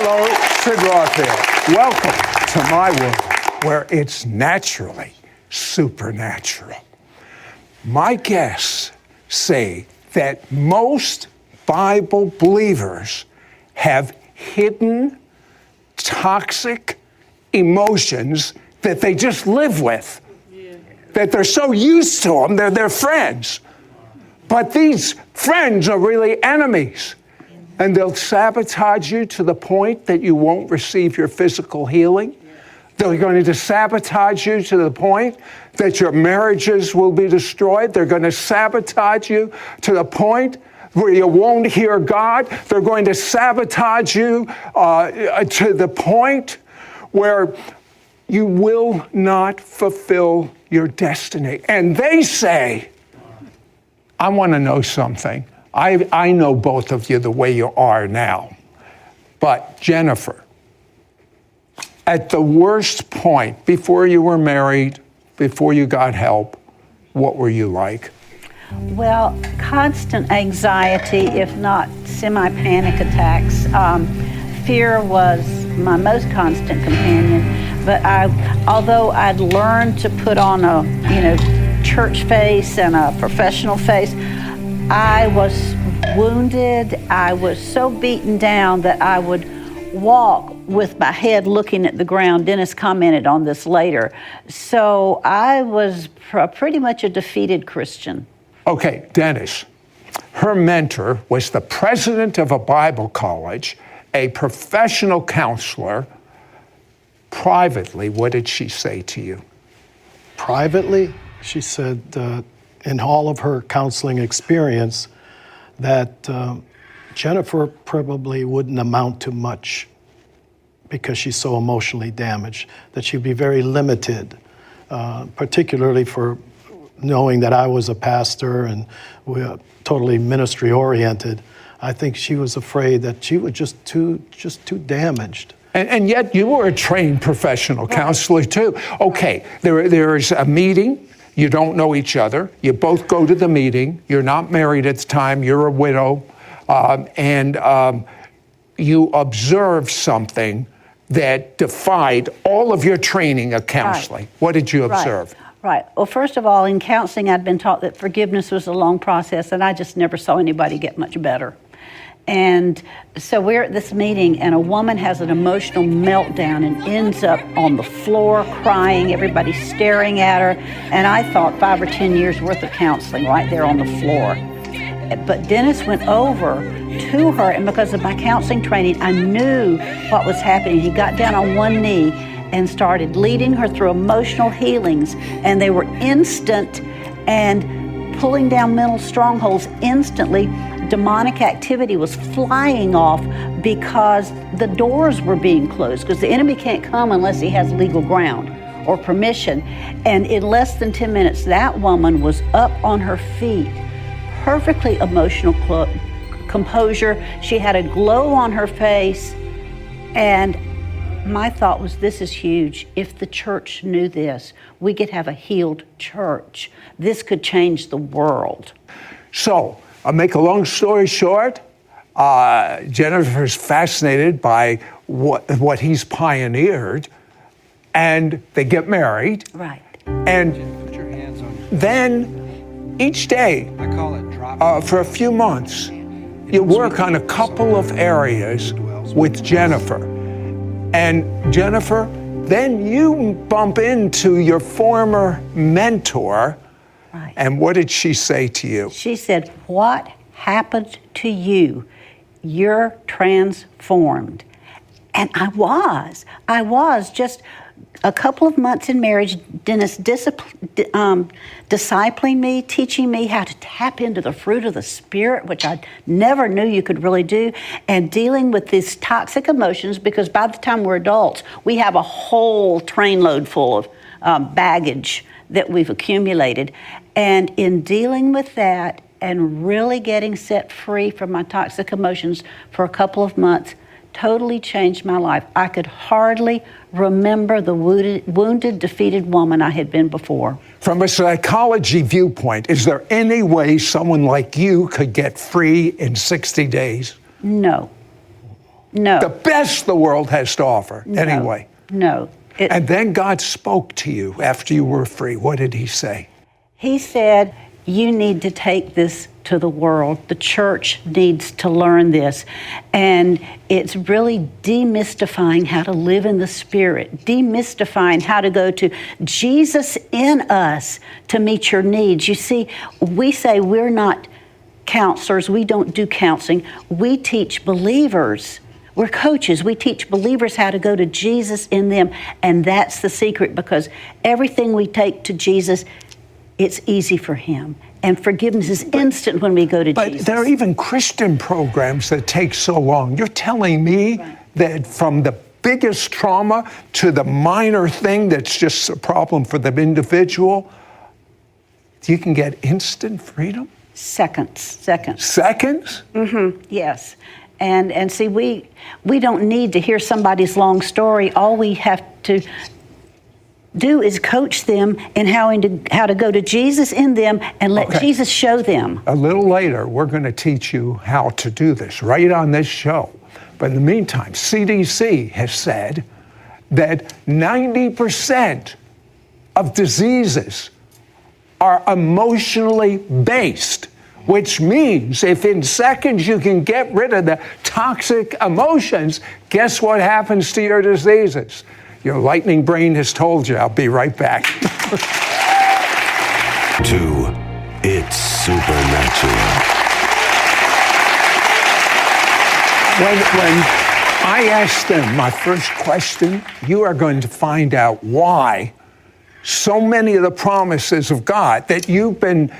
Hello, Sid Roth here. Welcome to my world where it's naturally supernatural. My guests say that most Bible believers have hidden, toxic emotions that they just live with, that they're so used to them, they're their friends. But these friends are really enemies, and they'll sabotage you to the point that you won't receive your physical healing. They're going to sabotage you to the point that your marriages will be destroyed. They're going to sabotage you to the point where you won't hear God. They're going to sabotage you to the point where you will not fulfill your destiny. And they say, I want to know something. I know both of you the way you are now. But Jennifer, at the worst point, before you were married, before you got help, what were you like? Well, constant anxiety, if not semi-panic attacks. Fear was my most constant companion. But although I'd learned to put on a, church face and a professional face, I was wounded. I was so beaten down that I would walk with my head looking at the ground. Dennis commented on this later. So I was pretty much a defeated Christian. Okay, Dennis, her mentor was the president of a Bible college, a professional counselor. Privately, what did she say to you? Privately, she said in all of her counseling experience that Jennifer probably wouldn't amount to much because she's so emotionally damaged, that she'd be very limited, particularly for knowing that I was a pastor and we're totally ministry oriented. I think she was afraid that she was just too damaged. And yet you were a trained professional counselor too. Okay, there's a meeting, you don't know each other, you both go to the meeting, you're not married at the time, you're a widow, and you observe something that defied all of your training of counseling. Right. What did you observe? Right. Well, first of all, in counseling, I'd been taught that forgiveness was a long process, and I just never saw anybody get much better. And so we're at this meeting, and a woman has an emotional meltdown and ends up on the floor crying, everybody staring at her. And I thought 5 or 10 years worth of counseling right there on the floor. But Dennis went over to her, and because of my counseling training, I knew what was happening. He got down on one knee and started leading her through emotional healings, and they were instant and pulling down mental strongholds instantly. Demonic activity was flying off because the doors were being closed, because the enemy can't come unless he has legal ground or permission. And in less than 10 minutes, that woman was up on her feet, perfectly emotional composure. She had a glow on her face, and my thought was, this is huge. If the church knew this, we could have a healed church. This could change the world. So, I'll make a long story short. Jennifer's fascinated by what he's pioneered, and they get married. Right. And put your hands on then each day, I call it dropping. for a few months, you work on a couple of areas with Jennifer. And Jennifer, then you bump into your former mentor. Right. And what did she say to you? She said, what happened to you? You're transformed. And I was just a couple of months in marriage, Dennis discipling me, teaching me how to tap into the fruit of the Spirit, which I never knew you could really do, and dealing with these toxic emotions, because by the time we're adults, we have a whole trainload full of baggage that we've accumulated. And in dealing with that and really getting set free from my toxic emotions for a couple of months, totally changed my life. I could hardly remember the wounded, defeated woman I had been before. From a psychology viewpoint, is there any way someone like you could get free in 60 days? No. No. The best the world has to offer, anyway. No. And then God spoke to you after you were free. What did he say? He said, you need to take this to the world. The church needs to learn this. And it's really demystifying how to live in the Spirit, demystifying how to go to Jesus in us to meet your needs. You see, we say we're not counselors. We don't do counseling. We teach believers. We're coaches. We teach believers how to go to Jesus in them. And that's the secret, because everything we take to Jesus, it's easy for him. And forgiveness is instant when we go to Jesus. But there are even Christian programs that take so long. You're telling me that from the biggest trauma to the minor thing that's just a problem for the individual, you can get instant freedom? Seconds. Seconds? Yes. And see, we don't need to hear somebody's long story. All we have to do is coach them in how to go to Jesus in them and let Jesus show them. A little later, we're going to teach you how to do this right on this show. But in the meantime, CDC has said that 90% of diseases are emotionally based, which means if in seconds you can get rid of the toxic emotions, guess what happens to your diseases? Your lightning brain has told you. I'll be right back. It's supernatural. When I asked them my first question, you are going to find out why so many of the promises of God that you've been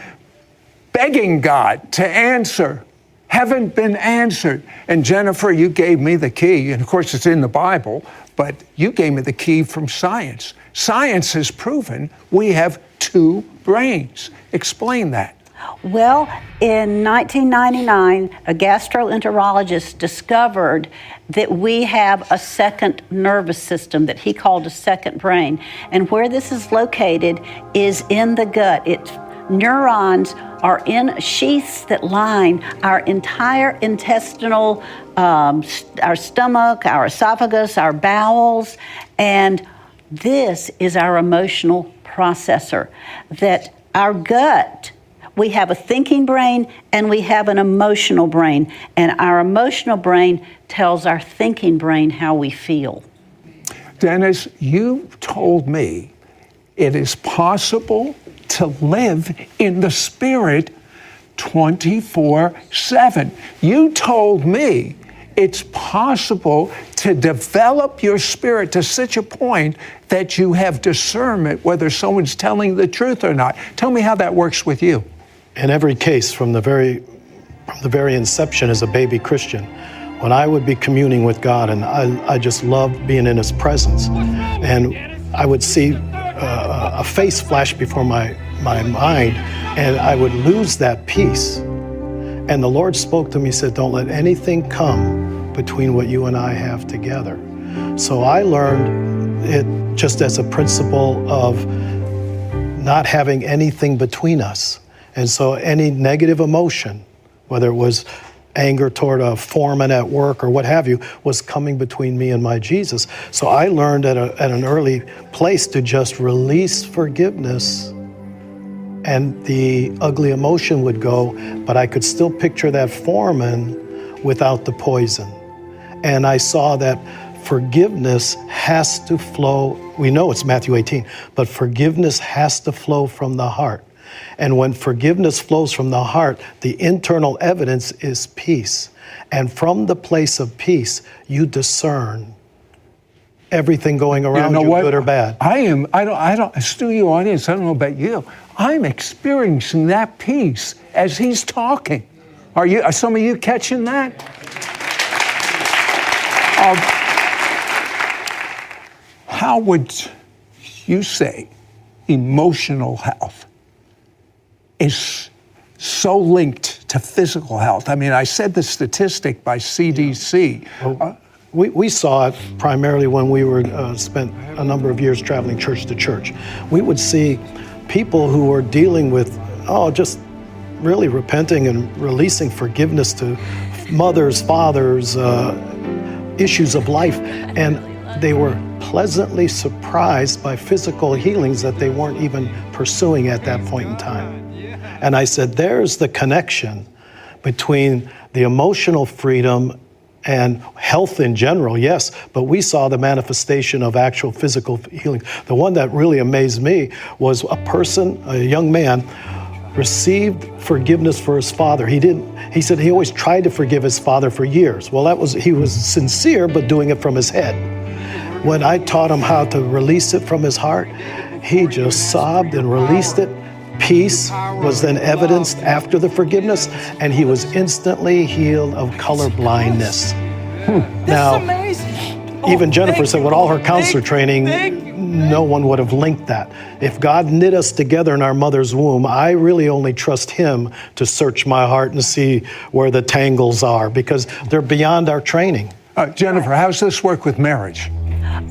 begging God to answer haven't been answered. And Jennifer, you gave me the key, and of course it's in the Bible, but you gave me the key from science. Science has proven we have two brains. Explain that. Well, in 1999, a gastroenterologist discovered that we have a second nervous system that he called a second brain. And where this is located is in the gut. Neurons are in sheaths that line our entire intestinal, our stomach, our esophagus, our bowels, and this is our emotional processor. That our gut, we have a thinking brain and we have an emotional brain, and our emotional brain tells our thinking brain how we feel. Dennis, you told me it is possible to live in the Spirit 24/7. You told me it's possible to develop your spirit to such a point that you have discernment whether someone's telling the truth or not. Tell me how that works with you. In every case, from the very inception as a baby Christian, when I would be communing with God, and I just loved being in His presence, and I would see a face flash before my mind, and I would lose that peace. And the Lord spoke to me, said, don't let anything come between what you and I have together. So I learned it just as a principle of not having anything between us. And so any negative emotion, whether it was anger toward a foreman at work or what have you, was coming between me and my Jesus. So I learned at an early place to just release forgiveness, and the ugly emotion would go, but I could still picture that foreman without the poison. And I saw that forgiveness has to flow. We know it's Matthew 18, but forgiveness has to flow from the heart. And when forgiveness flows from the heart, the internal evidence is peace. And from the place of peace, you discern everything going around you, good or bad. I don't, studio audience, I don't know about you. I'm experiencing that peace as he's talking. Are some of you catching that? How would you say emotional health is so linked to physical health? I mean, I said the statistic by CDC. We saw it primarily when we were spent a number of years traveling church to church. We would see people who were dealing with, just really repenting and releasing forgiveness to mothers, fathers, issues of life, and they were pleasantly surprised by physical healings that they weren't even pursuing at that point in time. And I said, there's the connection between the emotional freedom and health in general, yes, but we saw the manifestation of actual physical healing. The one that really amazed me was a young man, received forgiveness for his father. He said he always tried to forgive his father for years. Well, he was sincere, but doing it from his head. When I taught him how to release it from his heart, he just sobbed and released it. Peace was then evidenced after the forgiveness, and he was instantly healed of color blindness. Now, even Jennifer said with all her counselor training, no one would have linked that. If God knit us together in our mother's womb, I really only trust him to search my heart and see where the tangles are, because they're beyond our training. Jennifer, how's this work with marriage?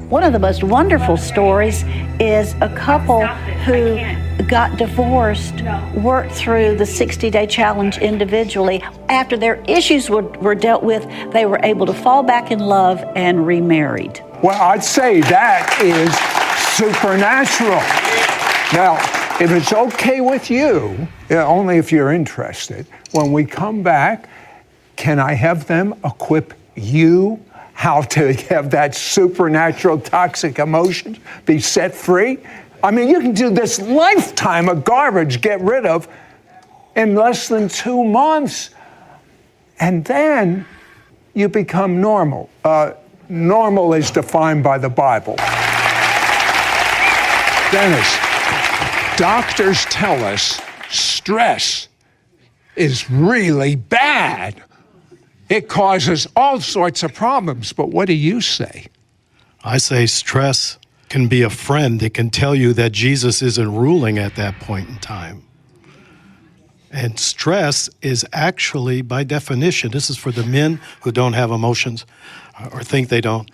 One of the most wonderful stories is a couple who got divorced, worked through the 60-day challenge individually. After their issues were dealt with, they were able to fall back in love and remarried. Well, I'd say that is supernatural. Now, if it's okay with you, only if you're interested, when we come back, can I have them equip you how to have that supernatural toxic emotions be set free? I mean, you can do this lifetime of garbage, get rid of, in less than 2 months. And then you become normal. Normal is defined by the Bible. Dennis, doctors tell us stress is really bad. It causes all sorts of problems, but what do you say? I say stress can be a friend. It can tell you that Jesus isn't ruling at that point in time. And stress is actually, by definition, this is for the men who don't have emotions or think they don't.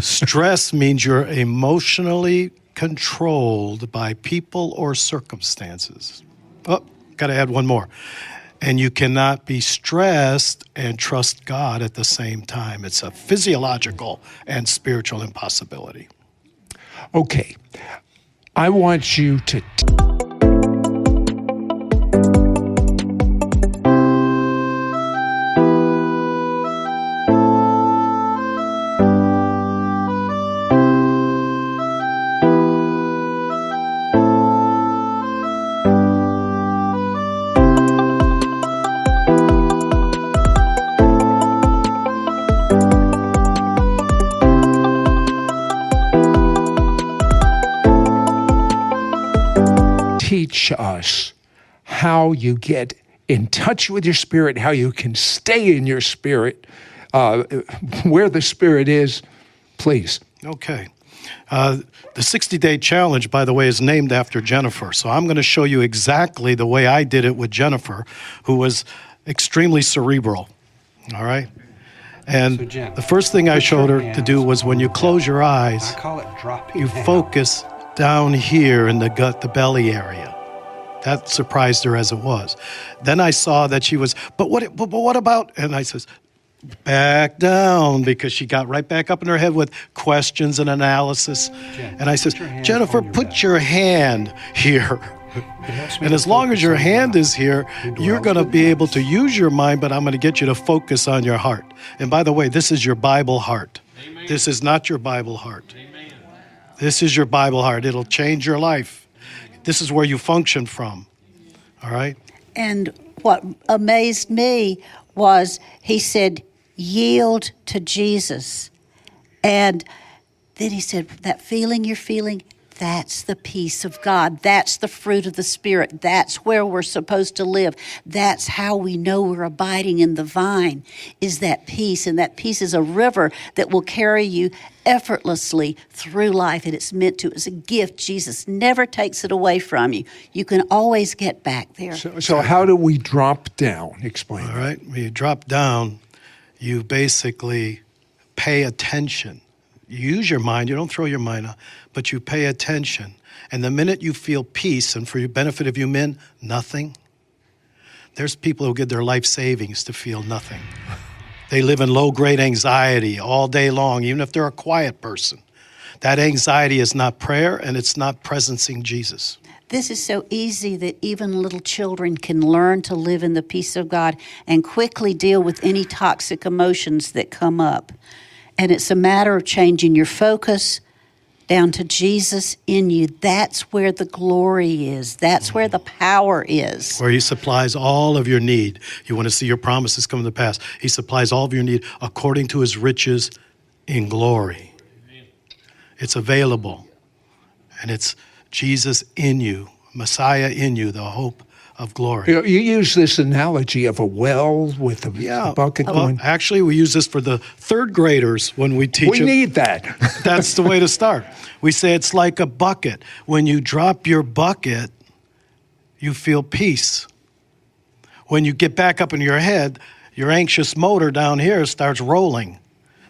Stress means you're emotionally controlled by people or circumstances. Oh, got to add one more. And you cannot be stressed and trust God at the same time. It's a physiological and spiritual impossibility. Okay, I want you to teach us how you get in touch with your spirit, how you can stay in your spirit, where the spirit is, please. Okay. The 60-day challenge, by the way, is named after Jennifer. So I'm going to show you exactly the way I did it with Jennifer, who was extremely cerebral. All right? And So, Jen, the first thing I put showed your her to hands do was when you close your eyes, I call it dropping you down. focus down here in the gut, the belly area. That surprised her as it was. Then I saw that she was, but what about, and I says, back down, because she got right back up in her head with questions and analysis. And I says, put your hand Jennifer, on your put back. your hand here. And as long as your hand is here, you're going to be able to use your mind, but I'm going to get you to focus on your heart. And by the way, this is your Bible heart. Amen. This is not your Bible heart. Amen. This is your Bible heart. It'll change your life. This is where you function from. All right? And what amazed me was he said, yield to Jesus. And then he said, that feeling you're feeling, that's the peace of God. That's the fruit of the Spirit. That's where we're supposed to live. That's how we know we're abiding in the vine, is that peace. And that peace is a river that will carry you effortlessly through life. And it's meant to. It's a gift. Jesus never takes it away from you. You can always get back there. So how do we drop down? Explain. All right? When you drop down, you basically pay attention. You use your mind. You don't throw your mind out, but you pay attention. And the minute you feel peace, and for the benefit of you men, nothing. There's people who give their life savings to feel nothing. They live in low-grade anxiety all day long, even if they're a quiet person. That anxiety is not prayer, and it's not presencing Jesus. This is so easy that even little children can learn to live in the peace of God and quickly deal with any toxic emotions that come up. And it's a matter of changing your focus down to Jesus in you. That's where the glory is. That's where the power is. Where he supplies all of your need. You want to see your promises come to pass. He supplies all of your need according to his riches in glory. It's available. And it's Jesus in you, Messiah in you, the hope of glory. You use this analogy of a well with a bucket going. Actually, we use this for the third graders when we teach We them. need that. That's the way to start. We say it's like a bucket. When you drop your bucket, you feel peace. When you get back up in your head, your anxious motor down here starts rolling.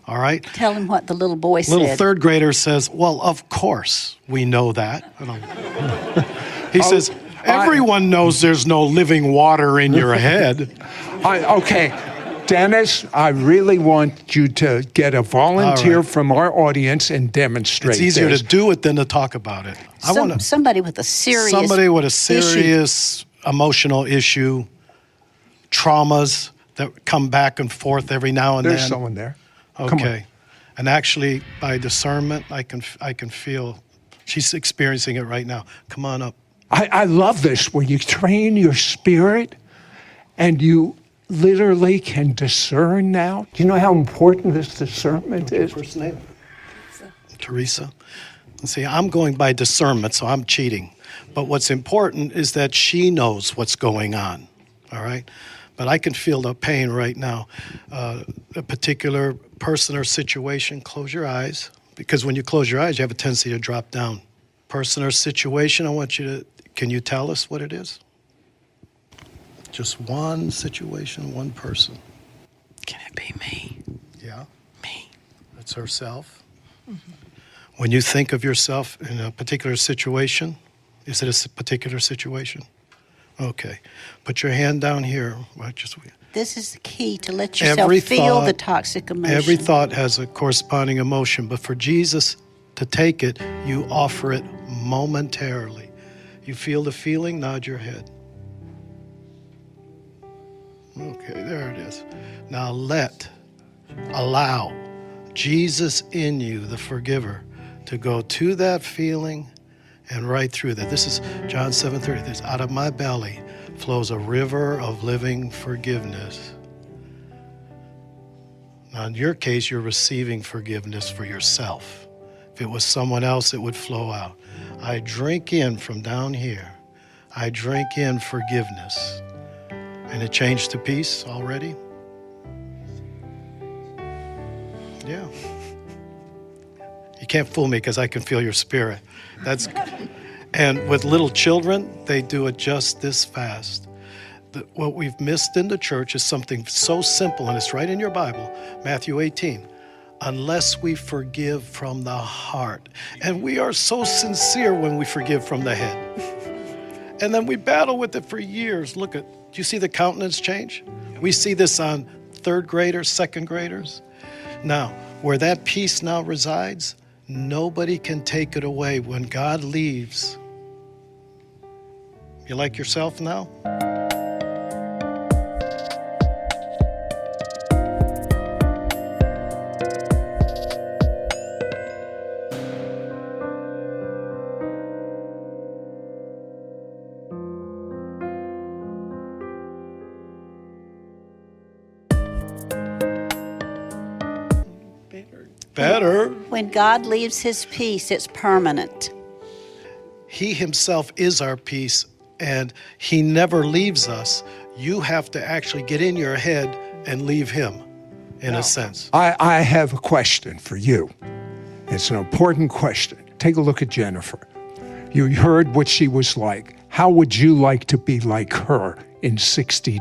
All right? Tell him what the little boy said. Little third grader says, well, of course we know that. He says, everyone knows there's no living water in your head. Okay, Dennis, I really want you to get a volunteer from our audience and demonstrate It's easier this. to do it than to talk about it. Somebody with a serious emotional issue, traumas that come back and forth every now and then. There's someone there. Come on. Okay. And actually, by discernment, I can feel she's experiencing it right now. Come on up. I love this, where you train your spirit and you literally can discern now. Do you know how important this discernment is? First name? Teresa. See, I'm going by discernment, so I'm cheating. But what's important is that she knows what's going on, all right? But I can feel the pain right now. A particular person or situation, close your eyes, because when you close your eyes, you have a tendency to drop down. Person or situation, I want you to, can you tell us what it is? Just one situation, one person. Can it be me? Yeah? Me. That's herself. Mm-hmm. When you think of yourself in a particular situation, is it a particular situation? Okay. Put your hand down here. This is the key to let yourself feel the toxic emotion. Every thought has a corresponding emotion, but for Jesus to take it, you offer it momentarily. You feel the feeling, nod your head. Okay, there it is. Now allow Jesus in you, the forgiver, to go to that feeling and right through that. This is John 7:30. This, out of my belly flows a river of living forgiveness. Now, in your case, you're receiving forgiveness for yourself. If it was someone else, it would flow out. I drink in from down here. I drink in forgiveness. And it changed to peace already? Yeah. You can't fool me because I can feel your spirit. And with little children, they do it just this fast. What we've missed in the church is something so simple, and it's right in your Bible, Matthew 18. Unless we forgive from the heart. And we are so sincere when we forgive from the head. And then we battle with it for years. Do you see the countenance change? We see this on third graders, second graders. Now, where that peace now resides, nobody can take it away. When God leaves, you like yourself now? Better. When God leaves his peace, it's permanent. He himself is our peace, and he never leaves us. You have to actually get in your head and leave him, in a sense. I have a question for you. It's an important question. Take a look at Jennifer. You heard what she was like. How would you like to be like her in 60 days?